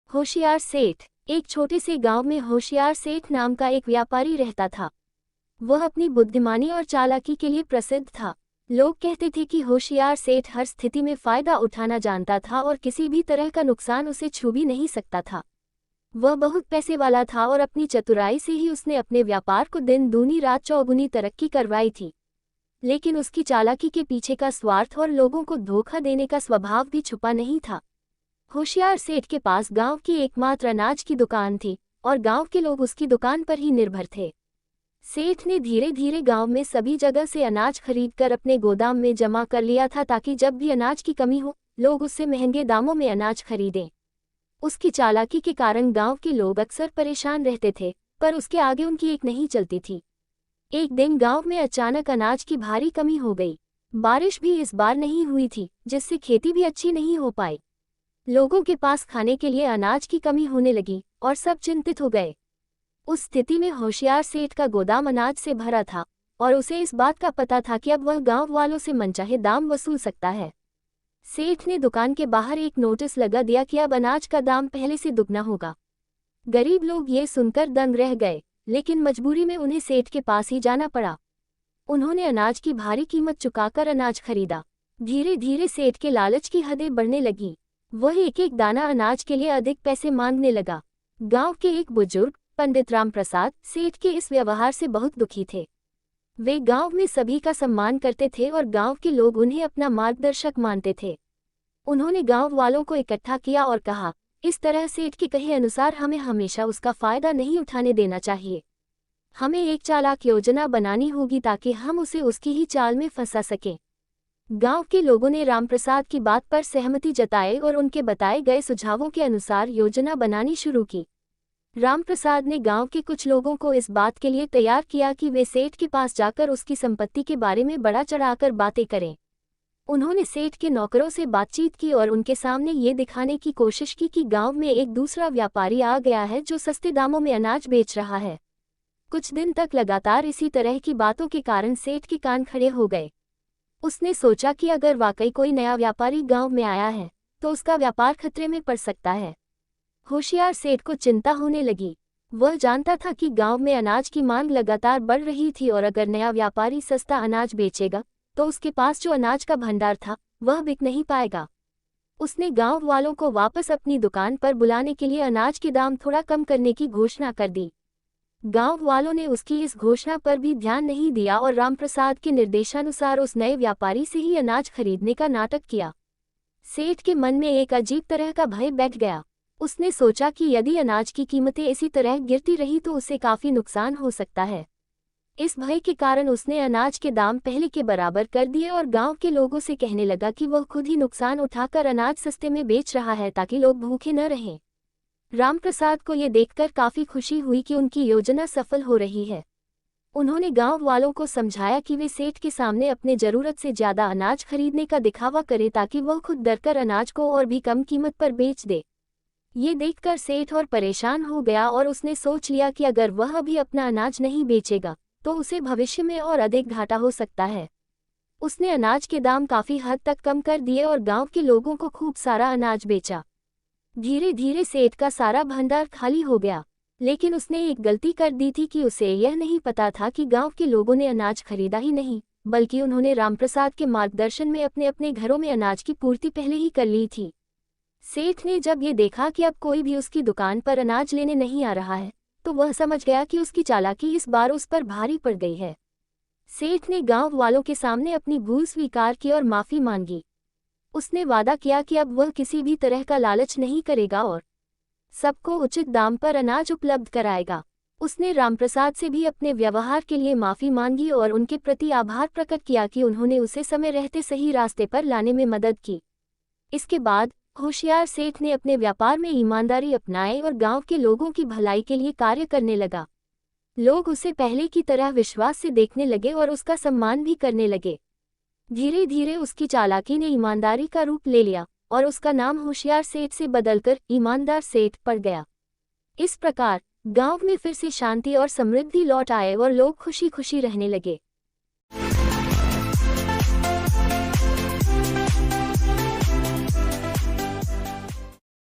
होशियार सेठ। एक छोटे से गांव में होशियार सेठ नाम का एक व्यापारी रहता था। वह अपनी बुद्धिमानी और चालाकी के लिए प्रसिद्ध था। लोग कहते थे कि होशियार सेठ हर स्थिति में फायदा उठाना जानता था और किसी भी तरह का नुकसान उसे छू भी नहीं सकता था। वह बहुत पैसे वाला था और अपनी चतुराई से ही उसने अपने व्यापार को दिन दूनी रात चौगुनी तरक्की करवाई थी। लेकिन उसकी चालाकी के पीछे का स्वार्थ और लोगों को धोखा देने का स्वभाव भी छुपा नहीं था। होशियार सेठ के पास गांव की एकमात्र अनाज की दुकान थी और गांव के लोग उसकी दुकान पर ही निर्भर थे। सेठ ने धीरे धीरे गांव में सभी जगह से अनाज खरीदकर अपने गोदाम में जमा कर लिया था ताकि जब भी अनाज की कमी हो लोग उससे महंगे दामों में अनाज खरीदें। उसकी चालाकी के कारण गांव के लोग अक्सर परेशान रहते थे, पर उसके आगे उनकी एक नहीं चलती थी। एक दिन गांव में अचानक अनाज की भारी कमी हो गई। बारिश भी इस बार नहीं हुई थी, जिससे खेती भी अच्छी नहीं हो पाई। लोगों के पास खाने के लिए अनाज की कमी होने लगी और सब चिंतित हो गए। उस स्थिति में होशियार सेठ का गोदाम अनाज से भरा था और उसे इस बात का पता था कि अब वह गांव वालों से मनचाहे दाम वसूल सकता है। सेठ ने दुकान के बाहर एक नोटिस लगा दिया कि अब अनाज का दाम पहले से दुगना होगा। गरीब लोग ये सुनकर दंग रह गए, लेकिन मजबूरी में उन्हें सेठ के पास ही जाना पड़ा। उन्होंने अनाज की भारी कीमत चुकाकर अनाज खरीदा। धीरे धीरे सेठ के लालच की हदें बढ़ने लगी। वह एक एक दाना अनाज के लिए अधिक पैसे मांगने लगा। गांव के एक बुजुर्ग पंडित राम प्रसाद सेठ के इस व्यवहार से बहुत दुखी थे। वे गांव में सभी का सम्मान करते थे और गांव के लोग उन्हें अपना मार्गदर्शक मानते थे। उन्होंने गांव वालों को इकट्ठा किया और कहा, इस तरह सेठ के कहे अनुसार हमें हमेशा उसका फायदा नहीं उठाने देना चाहिए। हमें एक चालाक योजना बनानी होगी ताकि हम उसे उसकी ही चाल में फंसा सकें। गांव के लोगों ने रामप्रसाद की बात पर सहमति जताई और उनके बताए गए सुझावों के अनुसार योजना बनानी शुरू की। रामप्रसाद ने गांव के कुछ लोगों को इस बात के लिए तैयार किया कि वे सेठ के पास जाकर उसकी संपत्ति के बारे में बड़ा चढ़ाकर बातें करें। उन्होंने सेठ के नौकरों से बातचीत की और उनके सामने ये दिखाने की कोशिश की कि गांव में एक दूसरा व्यापारी आ गया है जो सस्ते दामों में अनाज बेच रहा है। कुछ दिन तक लगातार इसी तरह की बातों के कारण सेठ के कान खड़े हो गए। उसने सोचा कि अगर वाकई कोई नया व्यापारी गांव में आया है तो उसका व्यापार खतरे में पड़ सकता है। होशियार सेठ को चिंता होने लगी। वह जानता था कि गांव में अनाज की मांग लगातार बढ़ रही थी और अगर नया व्यापारी सस्ता अनाज बेचेगा तो उसके पास जो अनाज का भंडार था वह बिक नहीं पाएगा। उसने गांव वालों को वापस अपनी दुकान पर बुलाने के लिए अनाज के दाम थोड़ा कम करने की घोषणा कर दी। गांव वालों ने उसकी इस घोषणा पर भी ध्यान नहीं दिया और रामप्रसाद के निर्देशानुसार उस नए व्यापारी से ही अनाज खरीदने का नाटक किया। सेठ के मन में एक अजीब तरह का भय बैठ गया। उसने सोचा कि यदि अनाज की कीमतें इसी तरह गिरती रही तो उसे काफी नुकसान हो सकता है। इस भय के कारण उसने अनाज के दाम पहले के बराबर कर दिए और गांव के लोगों से कहने लगा कि वह खुद ही नुकसान उठाकर अनाज सस्ते में बेच रहा है ताकि लोग भूखे न रहें। रामप्रसाद को ये देखकर काफी खुशी हुई कि उनकी योजना सफल हो रही है। उन्होंने गांव वालों को समझाया कि वे सेठ के सामने अपने जरूरत से ज्यादा अनाज खरीदने का दिखावा करें ताकि वह खुद डरकर अनाज को और भी कम कीमत पर बेच दे। ये देखकर सेठ और परेशान हो गया और उसने सोच लिया कि अगर वह अभी अपना अनाज नहीं बेचेगा तो उसे भविष्य में और अधिक घाटा हो सकता है। उसने अनाज के दाम काफी हद तक कम कर दिए और गांव के लोगों को खूब सारा अनाज बेचा। धीरे धीरे सेठ का सारा भंडार खाली हो गया, लेकिन उसने एक गलती कर दी थी कि उसे यह नहीं पता था कि गांव के लोगों ने अनाज खरीदा ही नहीं, बल्कि उन्होंने रामप्रसाद के मार्गदर्शन में अपने अपने घरों में अनाज की पूर्ति पहले ही कर ली थी। सेठ ने जब ये देखा कि अब कोई भी उसकी दुकान पर अनाज लेने नहीं आ रहा है तो वह समझ गया कि उसकी चालाकी इस बार उस पर भारी पड़ गई है। सेठ ने गांव वालों के सामने अपनी भूल स्वीकार की और माफी मांगी। उसने वादा किया कि अब वह किसी भी तरह का लालच नहीं करेगा और सबको उचित दाम पर अनाज उपलब्ध कराएगा। उसने रामप्रसाद से भी अपने व्यवहार के लिए माफी मांगी और उनके प्रति आभार प्रकट किया कि उन्होंने उसे समय रहते सही रास्ते पर लाने में मदद की। इसके बाद होशियार सेठ ने अपने व्यापार में ईमानदारी अपनाई और गांव के लोगों की भलाई के लिए कार्य करने लगा। लोग उसे पहले की तरह विश्वास से देखने लगे और उसका सम्मान भी करने लगे। धीरे धीरे उसकी चालाकी ने ईमानदारी का रूप ले लिया और उसका नाम होशियार सेठ से बदलकर ईमानदार सेठ पड़ गया। इस प्रकार गांव में फिर से शांति और समृद्धि लौट आए और लोग खुशी खुशी रहने लगे।